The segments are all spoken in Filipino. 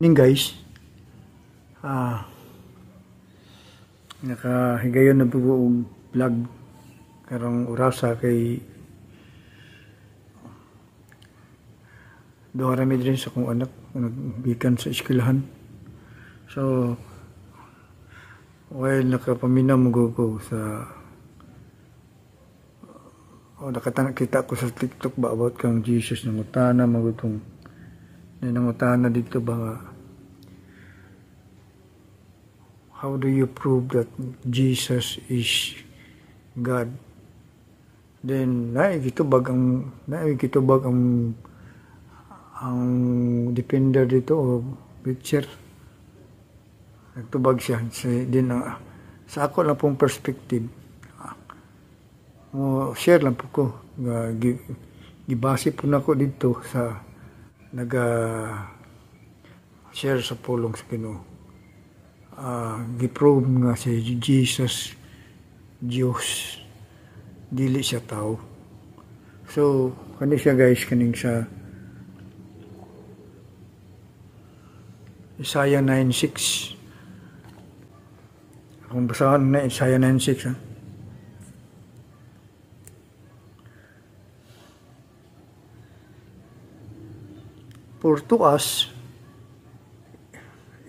Ning guys, nakahigayon na po og vlog karong orasa kay duha ra mi din sa akong anak nagbikan sa eskwelahan. So while nakapaminaw mo ko sa nakita ko sa TikTok ba about kang Jesus nangutana magutong nangutana dito ba nga how do you prove that Jesus is God? Then naikitubag ang defender dito o preacher. Nagtubag siya sa ako lang pong perspective. Share lang po ko. Gibase po na ko dito sa share sa pulong sa Ginoo. Giprove nga si Jesus Diyos, dili siya tao. So kani siya guys, kaning sa Isaiah 9:6. Kung basahan na Isaiah 9:6 ha. For to us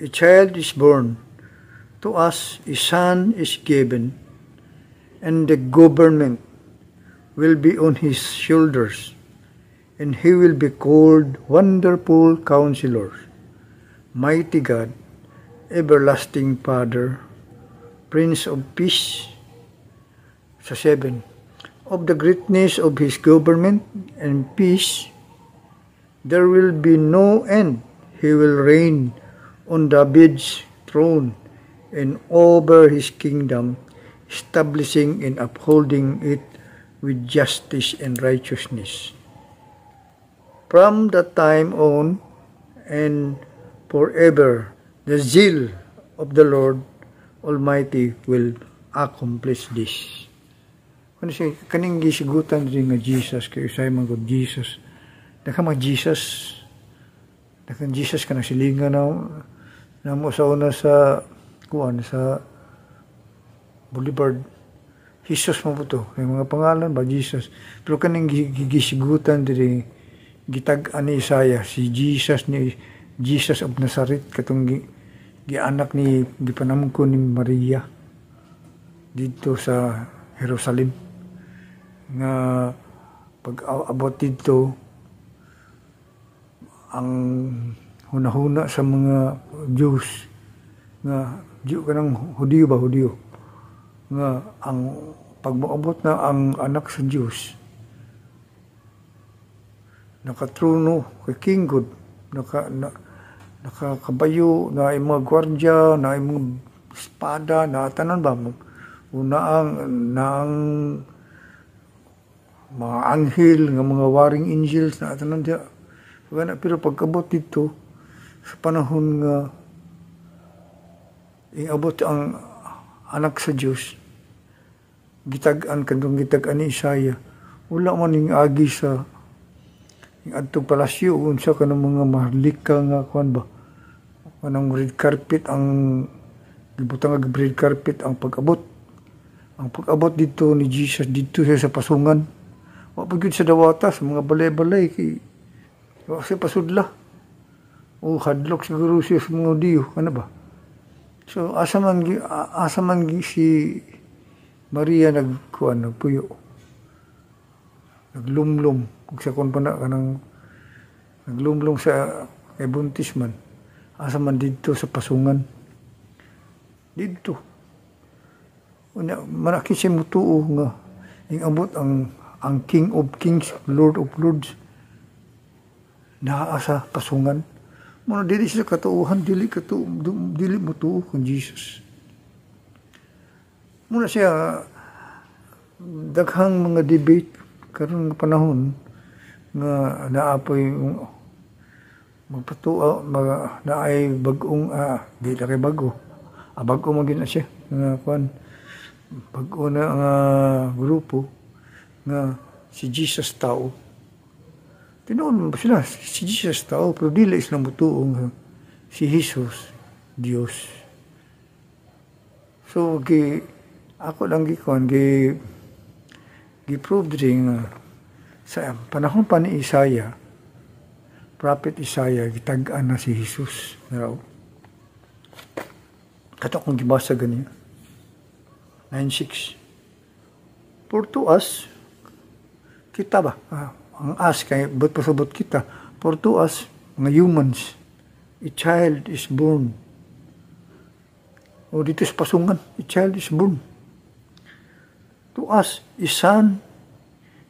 a child is born, to us a son is given, and the government will be on his shoulders, and he will be called Wonderful Counselor, Mighty God, Everlasting Father, Prince of Peace. Sa 7, of the greatness of his government and peace, there will be no end. He will reign on David's throne and over his kingdom, establishing and upholding it with justice and righteousness. From that time on and forever, the zeal of the Lord Almighty will accomplish this. Kaning gisigutan rin nga Jesus, kay usay man God Jesus. Nakang Jesus ka na silingan na mo sa una sa Boulevard. Jesus mo po to. May mga pangalan ba Jesus? Pero kaning gigisigutan diri gitag-an ni Isaiah si Jesus of Nazareth katong gianak ni gipanamko ni Maria dito sa Jerusalem. Nga pag-abot dito ang hunahuna sa mga Jews nga Hudyo nga ang pagmaabot na ang anak sa Diyos nakatrono kay King God, nakakabayo na mga gwardya, na mga espada, na tanan ba ang mga anghel nga mga warring angels na tanan dia. Pero pagkabot dito sa panahon nga iabot ang anak sa Diyos, gitag-an ni Isaiah, wala man ning agi sa adtong palasyo unsa kanang mga mahalika nga kuan ba kanang red carpet ang gibutang nga red carpet ang pag-abot dito ni Jesus dito sa pasungan. Wa pa gyud sa dawata sa mga balay-balay kay wa siya pasudla o hadlok siguro siya sa mga Diyo, ano ba? So asa man si Maria nagpuyo, naglumlum kung sa kon pa na kanang naglumlum sa kay buntis man, asa man dito sa pasungan dito manaki siya mutuo nga ingabot ang King of Kings, Lord of Lords naa sa pasungan. Muna dili siya katuuhan, dili mo tuo kang Jesus. Muna siya daghang mga debate karon nga panahon nga naapoy magpatuo naay bag-ong di na kay bago magin na siya nga kuan bag-o na nga grupo nga si Jesus tao. Tinuon mo sila, si Jesus tao, pero dili sila mutuong si Jesus Dios. So ako lang gi-prove din sa panahon pa ni Isaiah, Prophet Isaiah, gitag-an na si Jesus raw. Kato kung gibasa ganiya 9:6. For to us, kita ba? Ang us kay but pasabot kita. For to us, mga humans, a child is born. O dito sa pasungan, a child is born. To us, a son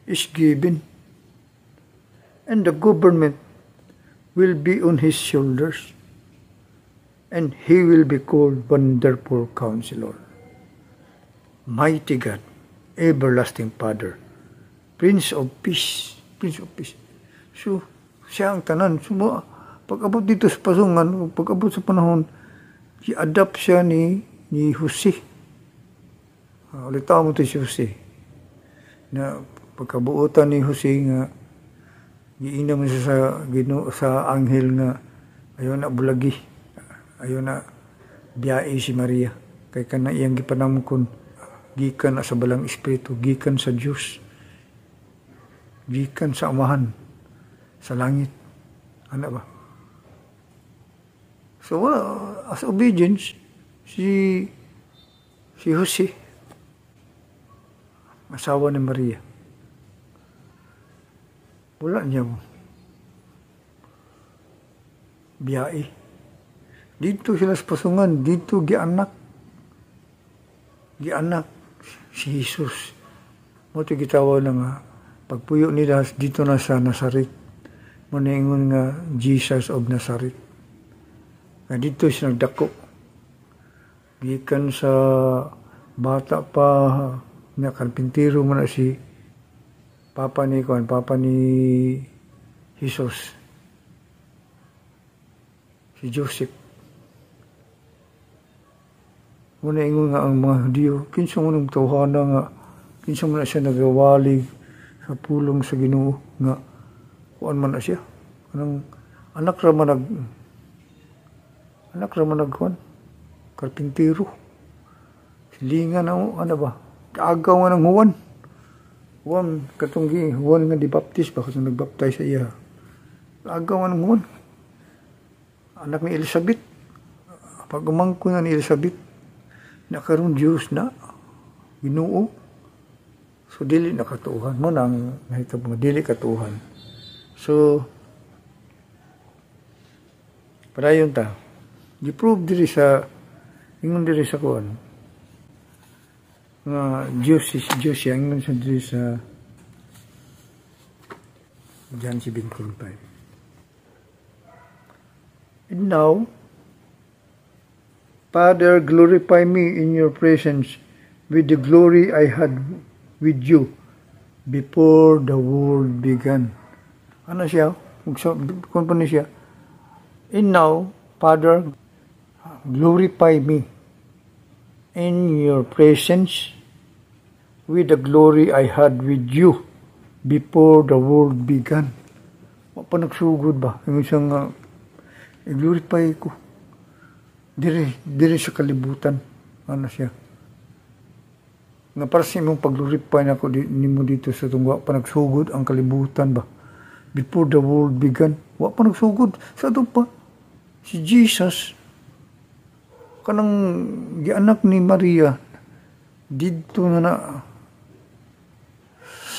is given, and the government will be on his shoulders, and he will be called Wonderful Counselor, Mighty God, Everlasting Father, Prince of Peace. Prince of Peace. So, siya ang tanan. So, pag-abot dito sa pasungan, pag-abot sa panahon, i-adapt siya ni Jose. Ulitaw mo ito si Jose. Na pagkabuotan ni Jose nga, giina mo siya sa anghel nga, ayaw na bulagi. Ayaw na biyae si Maria. Kaya ka na iyang gipanamkon. Gikan na sa balang espiritu, gikan sa Diyos, gikan sa Amahan, sa langit. Ano ba? So, as obedience, si Jose, asawa ni Maria, wala niya biyae. Dito sila sa pasungan, dito gianak si Jesus. Mo ito gitawa na nga, pagpuyo nila dito na sa Nazaret, mo na ingon nga Jesus of Nazareth. Nga dito siya nagdako. Gikan sa bata pa, na karpintero mo na si Papa ni Jesus. Si Joseph. Muna ingon nga ang mga Hudyo, kinsa mo nang tawhana nga, kinsa mo na siya nagawalig sa pulong sa Ginoo nga, kuan man na siya. Anak ra man kuan, karpintero. Silingan na ano ba, kaagaw nga ng Juan, katunggi, Juan nga di baptist, bakit nagbaptize sa iya. Kaagaw nga ng Juan. Anak ni Elizabeth, pag umangko na ni Elizabeth, nakaroon Diyos na Ginoo. So dili nakatuhan mo nang nahitabo nga dili katuhan. So padayon ta. Gi-prove diri sa ingon diri sa kuan. Nga Diyos siya ingon sa diri sa John 17:5. And now, Father, glorify me in your presence with the glory I had with you before the world began. Ano siya? Kung pa siya? And now, Father, glorify me in your presence with the glory I had with you before the world began. Wa pa nagsugod ba? Yung isang i-glorify ko. Diri sa kalibutan. Ano siya? Nga para sa imong pag-glorify na ako nimo dito sa tungwa pa nagsugod ang kalibutan ba? Before the world began. Wa pa nagsugod. Sa ito pa, si Jesus, kanang gianak ni Maria, dito na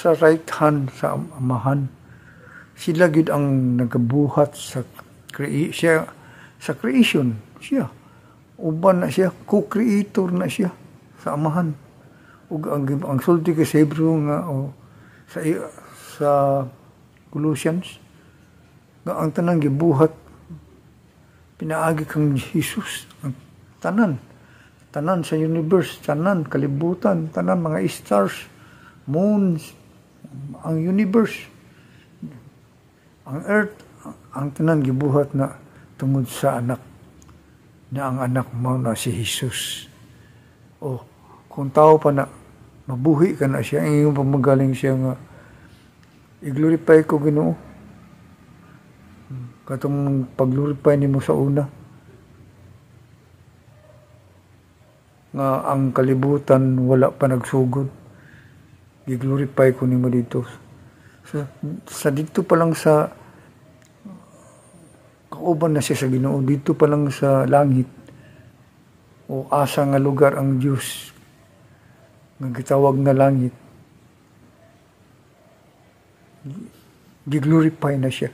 sa right hand sa Amahan. Sila gid ang nagabuhat sa creation siya. Uban na siya, co-creator na siya sa Amahan. Ug ang sulti kay sa Hebrew nga sa Colossians nga ang tanang gibuhat pinaagi kang Jesus, ang tanan sa universe, tanan kalibutan, tanan mga stars, moons, ang universe, ang earth, ang tanan gibuhat na tungod sa anak, na ang anak mo na si Jesus. O kung tao pa na mabuhi ka na siya, ang iyong pamagaling siya nga i-glorify ko Ginoo katong pag-glorify nimo sa una nga ang kalibutan wala pa nagsugod. I-glorify ko nimo dito. Sa dito pa lang sa kauban na siya sa Ginoo, dito pa lang sa langit o asa nga lugar ang Dios nga gitawag na langit. Gi-glorify na siya.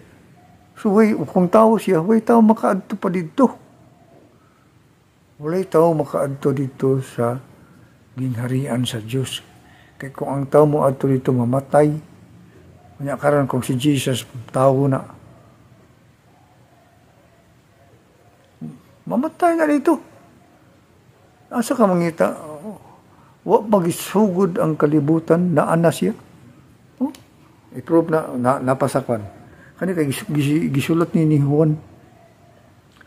So kung tao siya, way tao makaadto pa dito. Walay tao makaadto dito sa gingharian sa Dios. Kaya kung ang tao mo adto dito mamatay, kanya karon kung si Jesus tao na, mamatay na dito. Asa ka mangita? Wa magisugod ang kalibutan, naan na siya. I-prove na napasakwan. Kani kay gisulat ni Juan.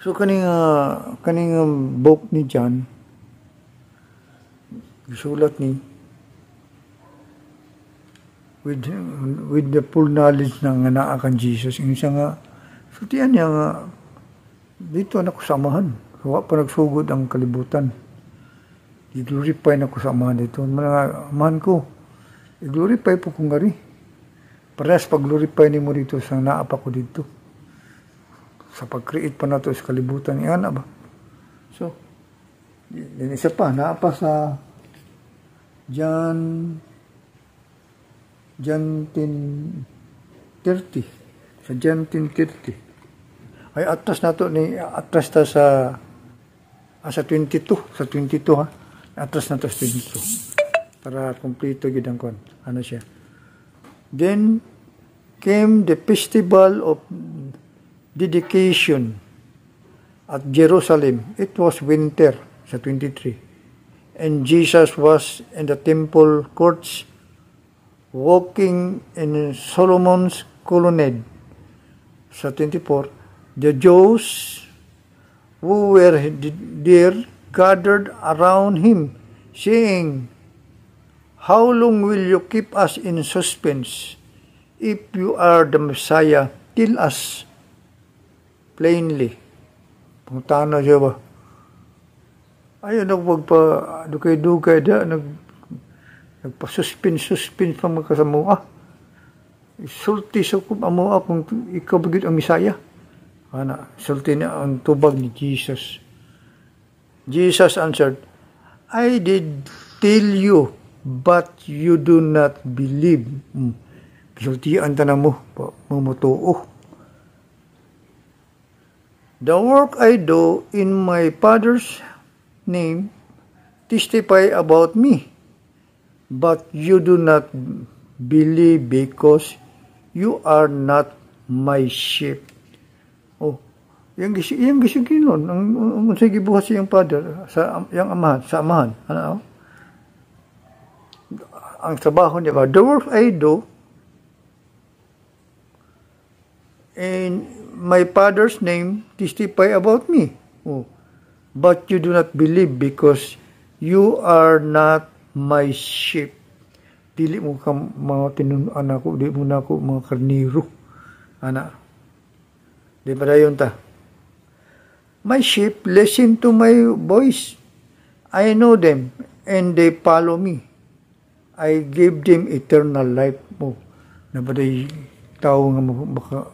So kaning book ni John, gisulat ni with the full knowledge ng naa kan Jesus. Yung siya nga, so tiyan niya nga, dito na kusamahan. Wa pa nagsugod ang kalibutan. I-glorify na kusamahan dito. Mga man ko, i-glorify po kung gari. Parehas pag-glorify ni mo dito sa naapa ko dito. Sa pag-create pa na to sa kalibutan. Yan na ba? So, din isa pa, naapa sa John 10:30. Sa John 10:30. Ay, atras na to atras ta sa 22. Sa 22 ha. Atras na to sa 22. Para kompleto gid ang kon. Ano siya? Then came the festival of dedication at Jerusalem. It was winter sa 23. And Jesus was in the temple courts walking in Solomon's colonnade. Sa 24, the Jews who were there gathered around him, saying, "How long will you keep us in suspense? If you are the Messiah, tell us plainly." Pangtana siya ba? Ayaw dugay-dugay da, nagpa-suspense pa mga kasamuha. Isulti sa amuha kung ikaw bagid ang Messiah. Isulti na ang tubag ni Jesus. Jesus answered, "I did tell you, but you do not believe." Sultian ta na mo, mumutuo. "The work I do in my Father's name testify about me, but you do not believe because you are not my sheep." Yang gisiginon ang sige buhat siyang Father sa yang amahan, sa amahan. Ano? Ang trabaho niya ba? The work I do in my Father's name testify about me. But you do not believe because you are not my sheep. Dili mo ka mga tinunan ako, di mo na ako mga karniro. Di ba dayon ta? My sheep listen to my voice. I know them and they follow me. I give them eternal life. Na ba day tao nga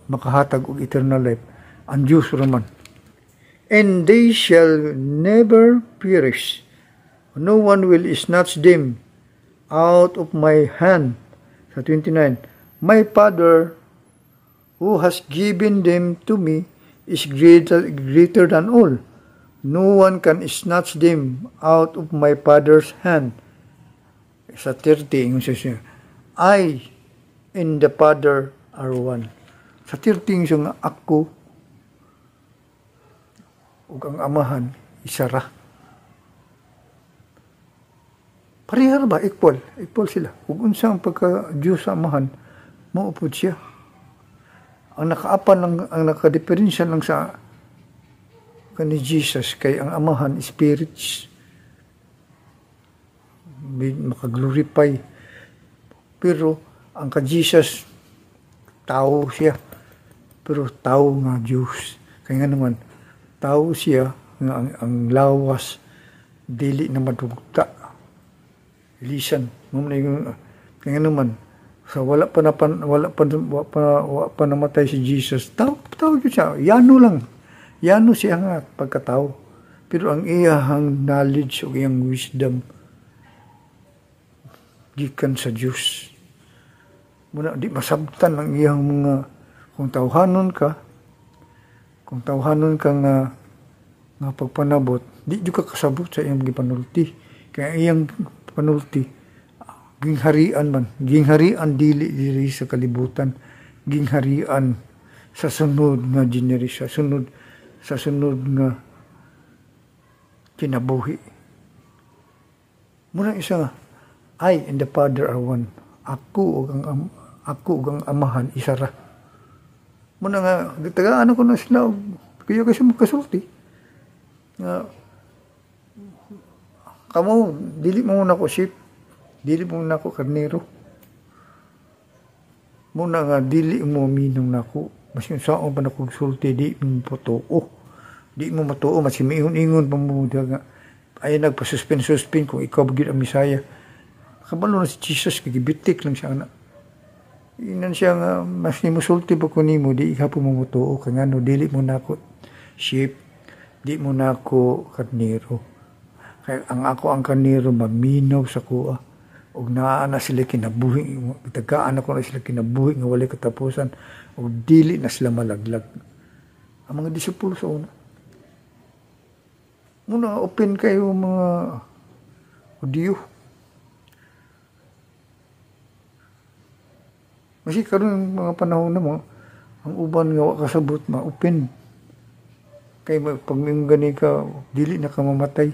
makahatag og eternal life? Ang Diyos raman. And they shall never perish. No one will snatch them out of my hand. Sa 29, my Father who has given them to me is greater than all. No one can snatch them out of my Father's hand. Sa 30, yung siya, I and the Father are one. Sa 30, yung ako ug ang amahan isara. Parehar ba? Equal sila. Ug unsa ang pagka-Diyos sa amahan, maupod siya. Ang nakaapan lang, ang nakadiferensya lang sa kani Jesus kay ang amahan spirits makaglorify, pero ang ka Jesus tao siya, pero tao nga Diyos. Kaya nga naman tao siya nga ang lawas dili na madugta. Ilisan mo na yung kaya naman sa wala pa namatay si Jesus. Tawag siya, yano siya nga pagkatao. Pero ang iyang knowledge o iyang wisdom gikan sa Diyos. Muna di masabtan ang iyang mga kung tawhanon ka nga pagpanabot, di ka kasabot sa iyang gipanulti. Kaya iyang panulti, gingharian dili sa kalibutan, gingharian sa sunod nga generasyon, sa sunod nga kinabuhi. Muna isa nga, I and the Father are one. Ako ug ang amahan isa ra. Muna nga tagaan ko na sila kaya kasi magkasulti. Nga kamo dili mo na ko sheep, dili mo na ko karnero. Muna nga dili mo minong nako. Mas yung saan pa na kong sulti, di mo matuo. Di mo matuo, mas ingon pa mo nga. Ay nagpasuspin kung ikaw bagid ang Misaya. Kabalo na si Jesus, kagibitik lang siya na. Inan siya nga, mas ni musulti pa ko nimo, di ikaw po mo matuo. Kaya nga, dili mo na ako sheep, di mo na ako karnero. Kaya ang karnero, maminaw sa kuha. Og naa na sila kinabuhi, tagaan ako na sila kinabuhi nga walay katapusan, og dili na sila malaglag. Ang mga disipulo sa una. Muna open kayo mga Hudiyo. Kasi karon mga panahon na mo, ang uban nga wa kasabot ma-open. Kay pag may gani ka, dili na ka mamatay.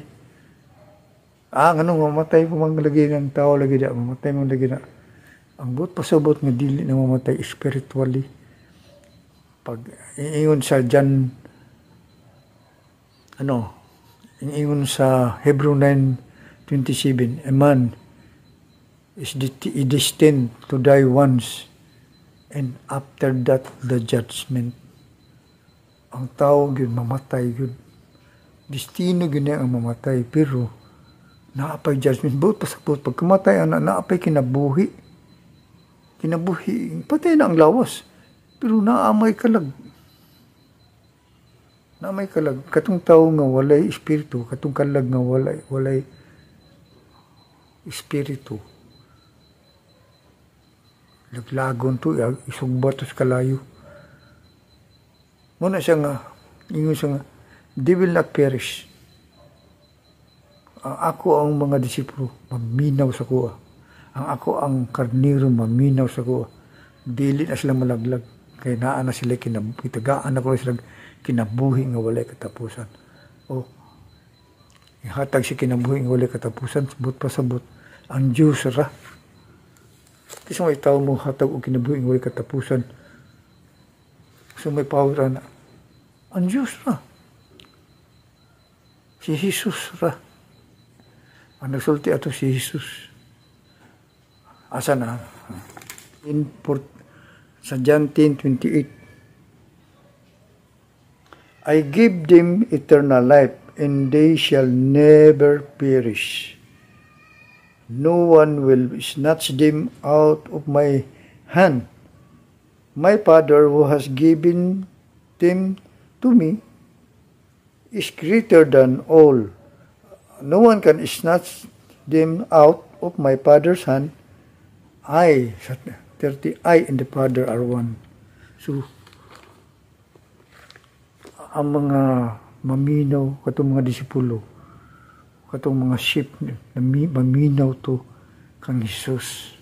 Mamatay po mang lagi ng tao lagi na, mamatay mang lagi na. Ang buot pasabot nga dili na mamatay spiritually. Pag ingon sa John, ingon sa Hebrew 9:27, a man is destined to die once, and after that the judgment. Ang tao yun mamatay yun. Destino yun ang mamatay, pero naapay judgment. Buot pasabot, pag kamatay, naapay kinabuhi. Patay na ang lawas. Pero naamay kalag. Katong tao nga walay espiritu, katong kalag nga walay espiritu. Laglagon to, isugbat sa kalayo. Muna siya nga, ingon siya nga, they will not perish. Ako ang mga disipulo, maminaw sa kuha. Ako ang karnero, maminaw sa kuha. Dili na sila malaglag. Kaya naan na sila kitagaan na ko sila kinabuhi nga walay katapusan. Ihatag si kinabuhi nga walay katapusan, sabot pa sabot. Ang Diyos ra. Kasi may tao mo hatag o kinabuhi nga walay katapusan. So may power na. Ang Diyos ra. Si Jesus ra. Ang nagsulti ato si Jesus. Asa na? Sa John 10:28. I give them eternal life, and they shall never perish. No one will snatch them out of my hand. My Father who has given them to me is greater than all. No one can snatch them out of my Father's hand. I and the Father are one. So, ang mga maminaw, katong mga disipulo, katong mga sheep, maminaw to kang Jesus.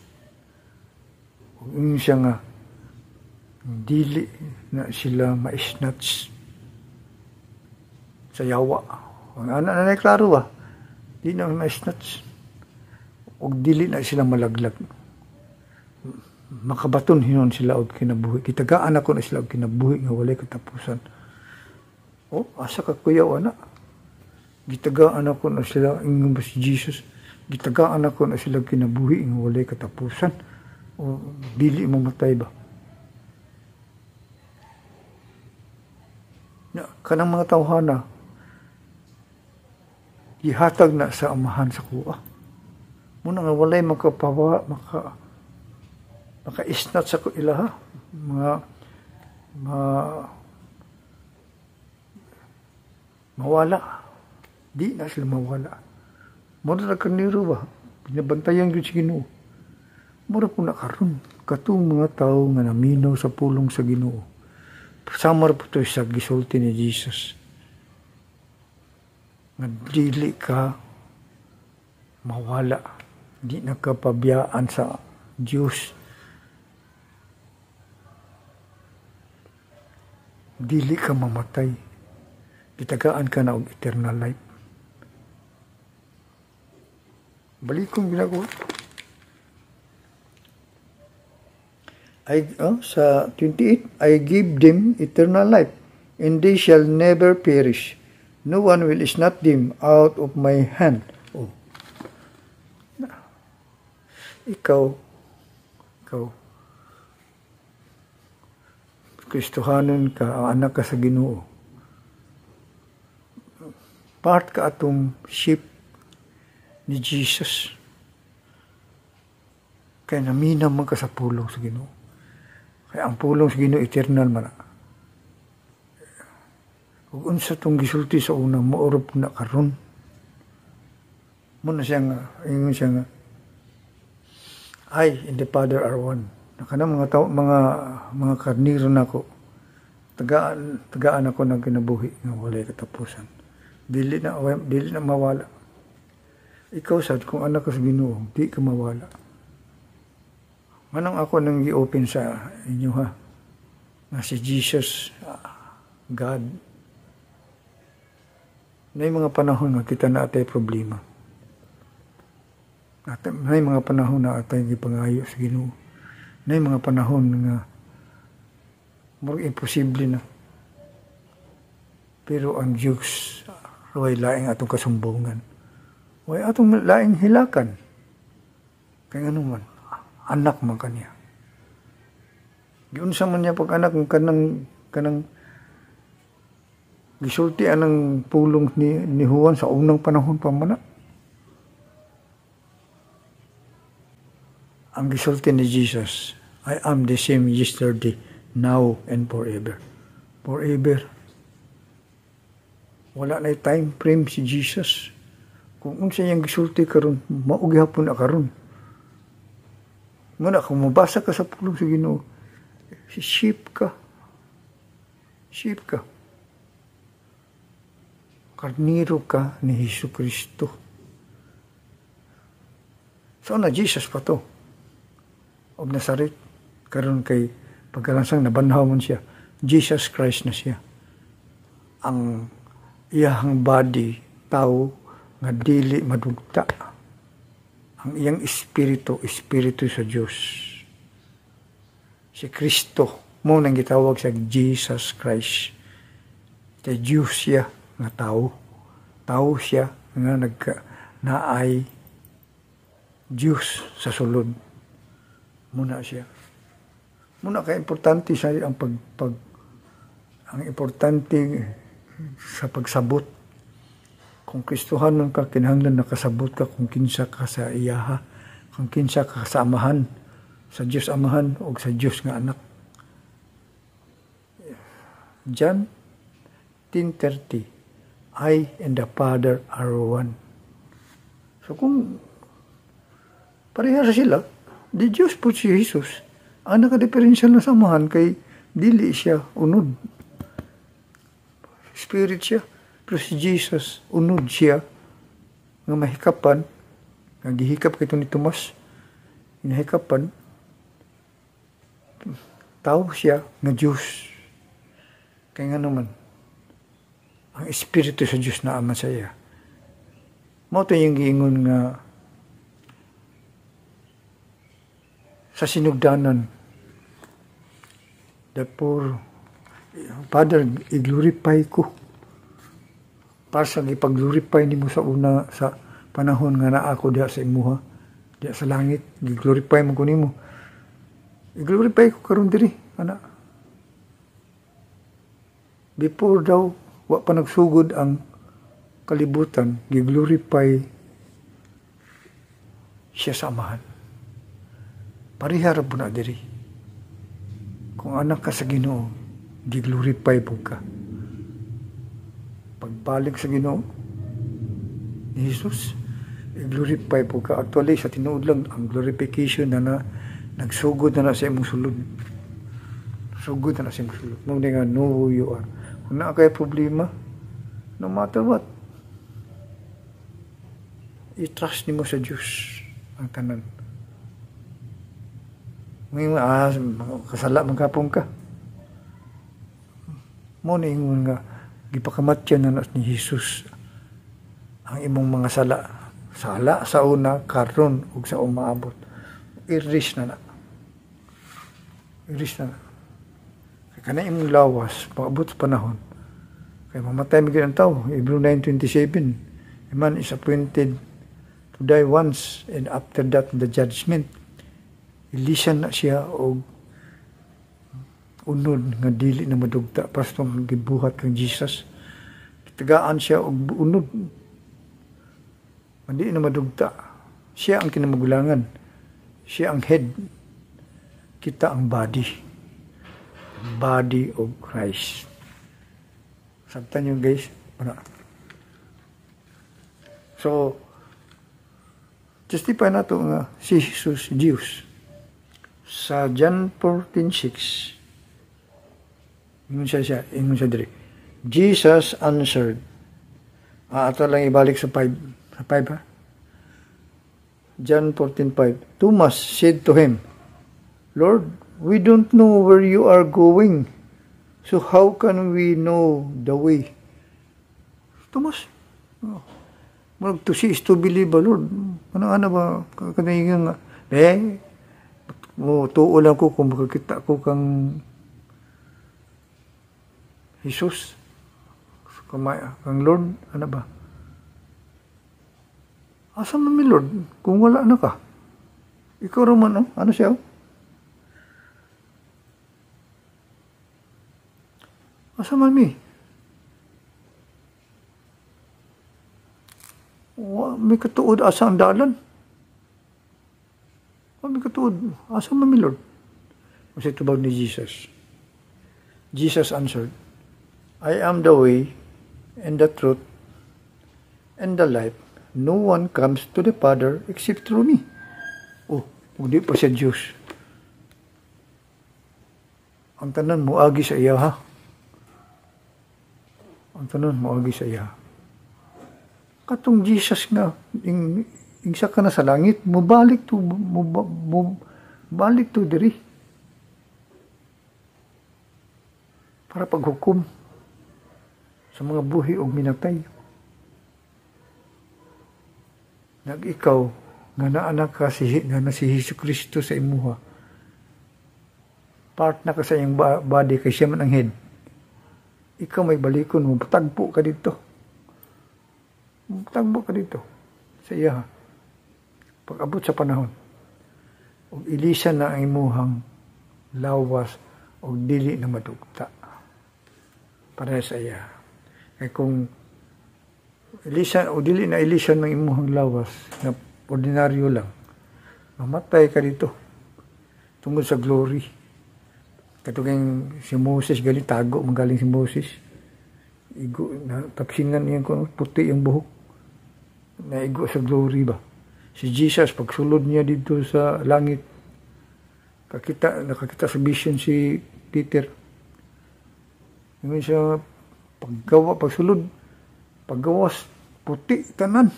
Yun siya nga, dili na sila ma-snatch sa yawa. Ano klaro ba? Di na ma-snatch. O dili na sila malaglag. Makabaton hinon sila og kinabuhi. Kitagaan ako na sila og kinabuhi nga walay katapusan. Asa ka kuyaw ana? Gitagaan ako na sila ingon ba si Jesus. Gitagaan ako na sila kinabuhi nga walay katapusan. O dili mamatay ba? Kanang mga tawhana, gihatag na sa amahan sa kuha. Muna nga walay makapawa, maka-isnat sa ilaha, mawala. Di na sila mawala. Muna na kaniro ba? Binabantayan yun si Ginoo. Mura po na karon. Katong mga tao nga naminaw sa pulong sa Ginoo. Samar po ito sa gisulti ni Jesus. Nga dili ka mawala. Di nakapabiyaan sa Diyos. Dili ka mamatay. Gitagaan ka na og eternal life. Balik kong ginagawa. Sa 28, I give them eternal life, and they shall never perish. No one will snatch them out of my hand. Oh. Ikaw, Kristohanon ka, anak ka sa Ginoo. Part ka atong sheep ni Jesus. Kaya naminaw man ka sa pulong sa Ginoo. Kaya ang pulong sa Ginoo eternal man. Ug unsa tong gisulti sa una maorop na karon. Muna siya nga, ingon siya nga, I and the Father are one. Nakana mga karniro nako. Tagaan ako ng kinabuhi nga walay katapusan. Dili na mawala. Ikaw sad kung anak ka sa Ginoo, di ka mawala. Manang ako nang i-open sa inyo ha. Na si Jesus, God. May mga panahon nga kita na atay problema. May mga panahon na atay gipangayo sa Ginoo. May mga panahon nga murag imposible na. Pero ang Diyos, way laing atong kasumbungan. Way atong laing hilakan. Kaya ano man, anak man kaniya. Giunsa man niya pag anak ng kanang gisulti anang pulong ni Juan sa unang panahon pa man. Ang gisulti ni Jesus, I am the same yesterday, now, and forever. Forever. Wala na time frame si Jesus. Kung unsa yang gisulti karon, maugi hapon na karon. Muna, kung mabasa ka sa pulong sa Ginoo, sheep ka. Sheep ka. Karniro ka ni Jesucristo. So na Jesus pa to. Of Nazareth. Karon kay pagkalansang nabanhaw man siya. Jesus Christ na siya. Ang iyang body, tao, nga dili madugta. Ang iyang espiritu sa Diyos. Si Kristo, mo nang gitawag sa Jesus Christ. Sa Diyos siya, nga tao. Tao siya, nga naay Diyos sa sulod. Muna siya. Muna kaya importante sa ang ang importante sa pagsabot. Kung Kristohanon ka, kinahanglan nakasabot ka kung kinsa ka sa iyaha, kung kinsa ka sa amahan, sa Diyos amahan o sa Diyos nga anak. John 10:30, I and the Father are one. So kung pareha sila, di Diyos po si Jesus. Ang nakadiferensya na samahan kay dili siya unod. Spirit siya. Pero si Jesus, unod siya nga mahikapan, nga gihikap kay ni Tomas, hinahikapan, tao siya nga Diyos. Kaya nga naman, ang Espiritu sa Diyos na ama sa iya. Mao to yung giingon nga sa sinugdanan, the poor, Father, i-glorify ko. Para sa ipag-glorify ni mo sa una, sa panahon nga na ako diya sa imuha, diya sa langit, i-glorify mo ko ni mo. I-glorify ko karon diri, anak. Before daw, wa pa nagsugod ang kalibutan gi-glorify siya sa Amahan. Parihara po na diri. Kung anak ka sa Ginoo, gi-glorify po ka. Pagbalik sa Ginoo ni Jesus, i-glorify po ka. Actually, sa tinuod lang, ang glorification na nagsugod na sa imong sulod. Sugod na sa imong sulod. Nung nga, know who you are. Kung na kaya problema, no matter what, i-trust nimo sa Diyos ang tanan. Ngayon, kasala magkapong ka. Mo na ingon nga, gipakamatyan na ni Jesus ang imong mga sala. Sala sa una, karon ug sa umaabot. Iris na. Iris na. Kaya imong lawas, pag-abot sa panahon. Kaya mamatay mo ang tao. Hebrew 9:27. A man is appointed to die once, and after that, the judgment. Ilisan na siya o unod nga dili na madugta. Pastong gibuhat kang Jesus. Kitagaan siya o unod. Hindi na madugta. Siya ang kinamagulangan. Siya ang head. Kita ang body. Body of Christ. Sabtan nyo guys. So, justify na ito nga si Jesus, Diyos. Sa John 14:6, ingon siya diri. Jesus answered. Ato lang ibalik sa 5 ha? John 14:5. Thomas said to him, Lord, we don't know where you are going, so how can we know the way? Thomas, to see is to believe, Lord. Ano ba? Kanayin nga, tuo lang ko kung makakita ko kang Jesus. Kang Lord, ano ba? Asa man mi Lord? Kung wala na ka. Ikaw raman, ano siya? Asa man mi? May katuod asa ang dalan. May katuod. Asa man mi Lord? Kasi tubag ni Jesus. Jesus answered, I am the way and the truth and the life. No one comes to the Father except through me. Hindi pa siya Diyos. Ang tanan mo agi sa iya, ha? Ang tanan mo agi sa iya. Katong Jesus nga, ingsa ka na sa langit, mubalik to diri. Para paghukom sa mga buhi o minatay. Nag-ikaw, nga naanak ka na si Hesus Kristo sa imuha. Part na ka sa iyong body, kay siya man ang head. Ikaw may balikon mo, tagpo ka dito. Tagpo ka dito. Sa iya. Pag-abot sa panahon. O ilisan na ang imuhang lawas o dili na madugta. Para sa iya. Kaya kung ilisan o dili na ilisan ng imuhang lawas na ordinaryo lang, mamatay ka dito tungkol sa glory. Katuging si Moses tago magaling si Moses, igo na tapsingan niya kung puti yung buhok, naigo sa glory ba. Si Jesus pagsulod niya dito sa langit, nakakita sa vision si Peter. Yung siya paggawas, puti, tanan.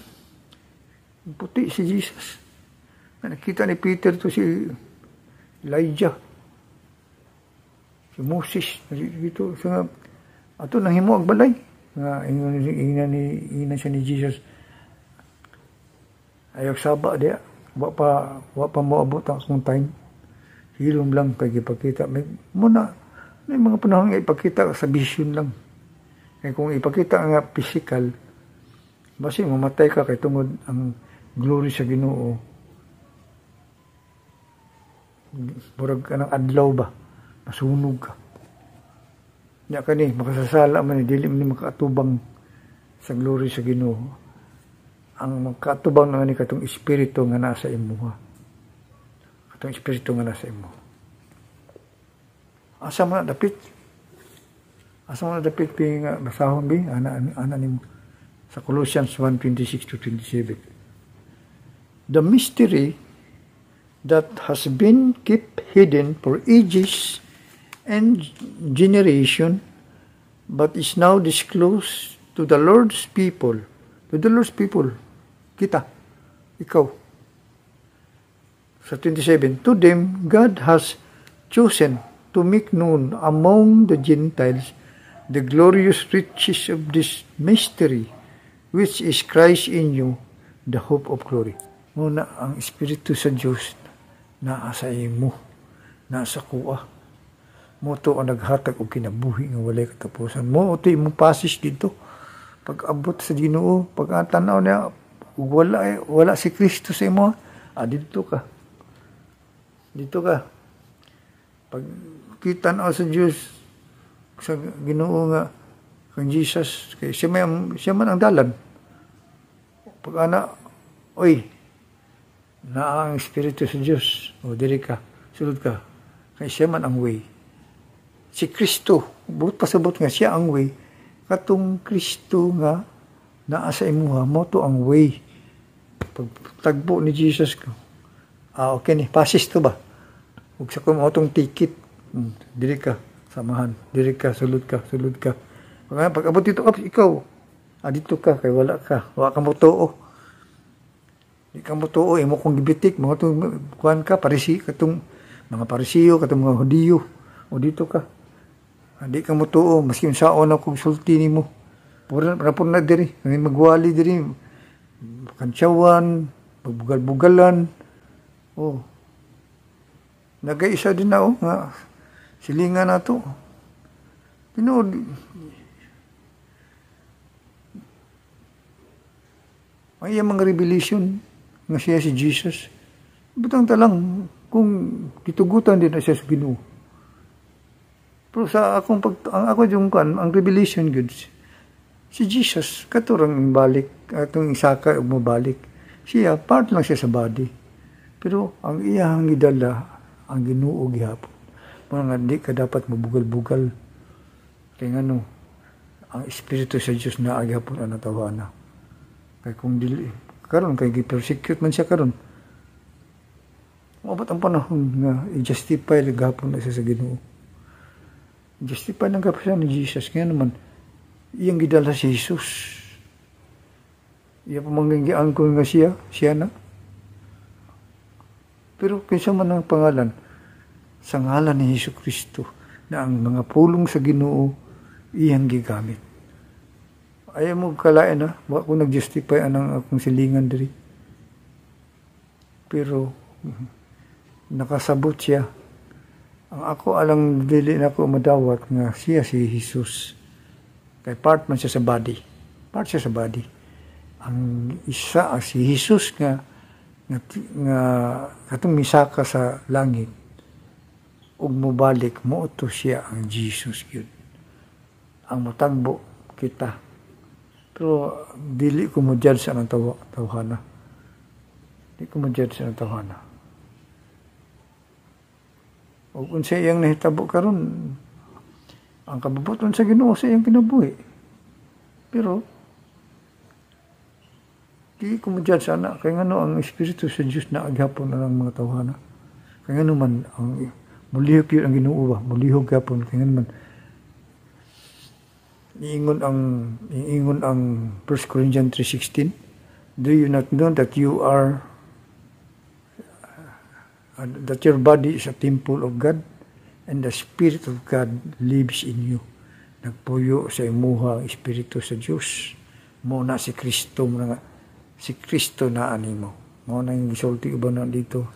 Puti si Jesus. Nakita ni Peter to si Elijah. Si Moses. Dito, ato nang himo ang balay. Ina siya ni Jesus. Ayaw saba dia. Wa pa moabot ang time. Hilom lang pag-ipakita. May mga panahon nga ipakita sa vision lang. Kaya kung ipakita nga physical, basi mamatay ka kay tungod ang glory sa Ginoo. Burag ka ng adlaw ba? Nasunog ka. Nya ka ni, makasasala man, dili man makatubang sa glory sa Ginoo ang magkatubang na ni katong espiritu nga nasa imo. Katong espiritu nga nasa imo. Asa man dapit? Asa man dapit nga basahon bi ana nimo sa Colossians 1:26-27. The mystery that has been kept hidden for ages and generation, but is now disclosed to the Lord's people. To the Lord's people. Kita. Ikaw. Sa 27, to them, God has chosen to make known among the Gentiles the glorious riches of this mystery, which is Christ in you, the hope of glory. Muna ang Espiritu sa Diyos naa sa imo, nasa kuha. Mo to ang naghatag og kinabuhi nga walay katapusan. Mo to imong pasis dito. Pag abot sa Ginoo, pag tanaw niya wala si Kristo sa imo, dito ka. Dito ka. Pag kita na sa Diyos, sa Ginoo nga kang Jesus, kay siya man ang dalan. Pag oy, na ang Espiritu sa Diyos, diri ka, sulod ka, kay siya man ang way. Si Kristo, buot pasabot nga siya ang way, katong Kristo nga naa sa imuha, mo to ang way. Pag tagbo ni Jesus ko, okay ni, pasis to ba? Huwag sa kung otong ticket, diri ka, samahan, diri ka, sulod ka. Pag abot dito, ikaw, dito ka, kay wala ka mo too. Di ka mo too, imo kong gibitik, mga itong kuhan ka, katong mga parisiyo, katong mga Hudiyo, o dito ka. Di ka mo too, maski yung saon ako sulti ni mo. Rapon na diri, magwali diri, kantsawan, magbugal-bugalan, nag-isa din na, nga, silingan na to. Tinood, may mga revelation nga siya si Jesus. Butang talang kung titugutan din na siya sa Ginoo. Pero sa akong ako yung ang revelation goods, si Jesus katurang balik atong isaka og mabalik. Siya part lang siya sa body. Pero ang iyang gidala ang Ginoo gihapon. Mga di ka dapat mabugal-bugal. Kaya ngano ang Espiritu sa Dios na gihapon ang natawana. Kay kung dili karon kay gi-persecute man siya karon. Mabot ang panahon nga i-justify gihapon na siya sa Ginoo. Justify ng kapasyan ni Jesus. Kaya naman iyang gidala si Jesus. Iya pa manggiangkon nga siya na. Pero kinsa man ang pangalan, sa ngalan ni Hesus Kristo, na ang mga pulong sa Ginoo iyang gigamit. Ayaw mo kalain wa ko nag-justify anang akong silingan diri. Pero nakasabot siya. Ang ako alang dili na ko madawat nga siya si Jesus. Kay part man siya sa body. Part siya sa body. Ang isa si Jesus nga katong misaka sa langit ug mobalik mo to siya ang Jesus gyud. Ang matagbo kita. Pero dili ko mo judge sa anong tawhana. Dili ko mo judge sa anong tawhana. O kung siya iyang nahitabo karon, ang kabubuton sa Ginoo sa iyang kinabuhi. Pero di ko mo judge sana. Kaya ngano ang Espiritu sa Diyos na aghapon na ng mga tawhana. Kaya ngano man ang mulihog yun ang Ginoo ba? Mulihog gapon. Kaya ngano man iingon ang 1 Corinthians 3:16. Do you not know that you are that your body is a temple of God and the Spirit of God lives in you. Nagpuyo sa imuha ang Espiritu sa Diyos. Mo na si Kristo si Kristo na animo. Mo na yung gisulti uban na dito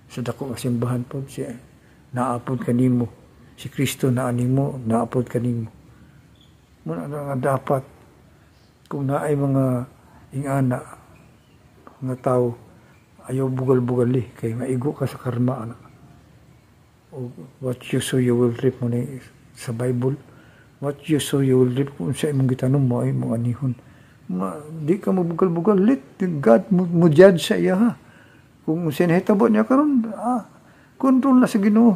sa dako nga simbahan po siya naapod kanimo. Si Kristo na animo, naapod kanimo. Mo na dapat kung naay mga ingana nga tao ayaw bugal-bugali kay maigo ka sa karma o what you sow you will reap mo sa Bible. What you sow you will reap. Kung sa imong gitanom mo ay mong anihon. Di ka mabugal-bugal. Let God mo judge sa iya ha. Kung sinahitabo niya karon, control na sa Ginoo.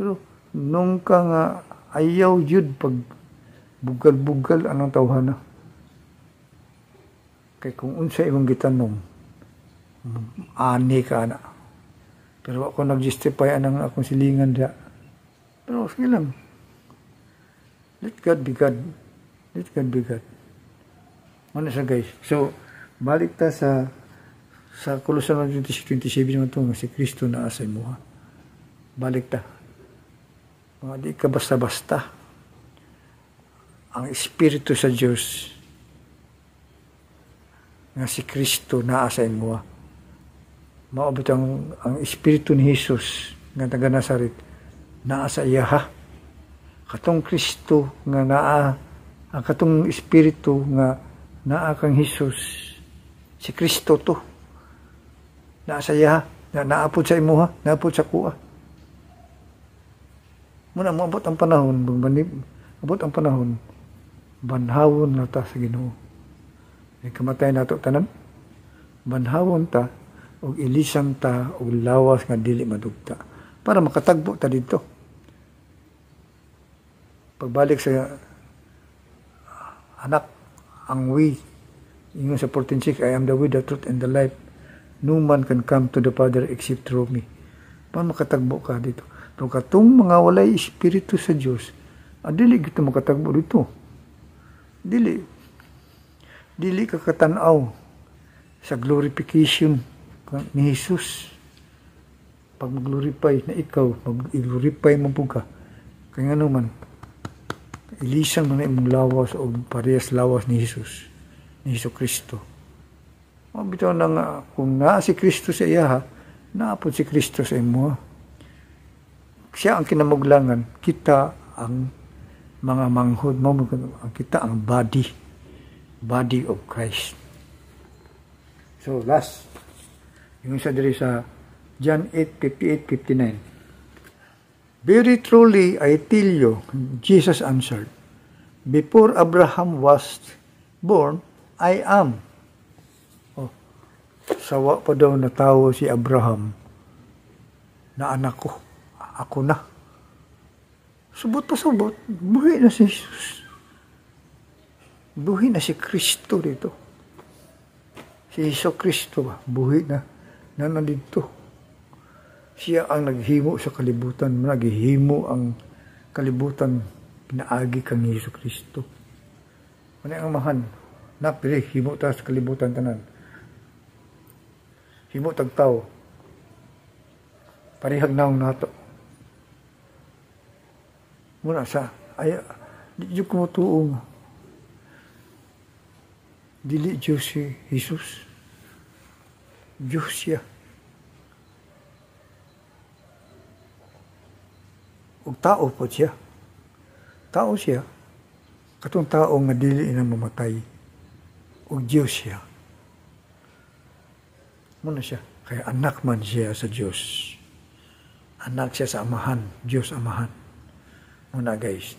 Pero nung ka nga ayaw yun pag bugal-bugal anong tawhana. Kay kung unsa imong gitanong, ani ka na. Pero ako nag-justify anang akong silingan diya. Pero sige lang. Let God be God. Let God be God. Ano siya guys? So, balik ta sa Colossians 26:27 naman ito, si Kristo na asay mo ha. Balik ta. Di ka basta-basta. Ang Espiritu sa Diyos nga si Kristo na asay mo ha. Maabot ang Espiritu ni Jesus nga taga Nazaret naa sa iya ha. Katong Kristo nga naa, ang katong Espiritu nga naa kang Jesus, si Kristo to. Naa sa iya ha. Naapod sa imo ha. Naapod sa kuha. Muna maabot ang panahon, abot ang panahon, banhawon na ta sa Ginoo. Kamatay na ito tanan. Banhawon ta, o ilisang ta, o lawas nga dili madugta. Para makatagbo ta dito. Pagbalik sa anak, ang way, ingon sa 14:6, I am the way, the truth, and the life. No man can come to the Father except through me. Para makatagbo ka dito. Pero katong mga walay Espiritu sa Diyos, dili kita makatagbo dito. Dili ka katanaw sa glorification ni Jesus. Pag mag-glorify na ikaw, mag-glorify mo po ka. Kaya nga naman, ilisang na imong lawas o parehas lawas ni Jesus, ni Hesus Kristo. Bitaw na nga, kung naa si Kristo sa iya ha, naapod si Kristo sa imo ha. Siya ang kinamuglangan, kita ang mga manghod, kita ang body of Christ. So last, yung isa diri sa John 8:58-59. Very truly I tell you, Jesus answered, before Abraham was born, I am. Sawa pa daw na tao si Abraham na anak ko. Ako na. Subot pa subot. Buhi na si Jesus. Buhi na si Kristo dito. Si Hesus Kristo ba? Buhi na. Nandito. Siya ang naghimo sa kalibutan. Naghimo ang kalibutan. Pinaagi kang Hesus Kristo. Ano ang mahan? Napili. Himo ta sa kalibutan tanan. Himo tagtaw. Parihag naong nato. Muna sa, di ko tuong. Dili Diyos si Jesus. Diyos siya. O tao po siya. Tao siya. Katong tao nga dili na mamatay. O Diyos siya. Muna siya. Kaya anak man siya sa Diyos. Anak siya sa Amahan. Diyos Amahan. Muna guys.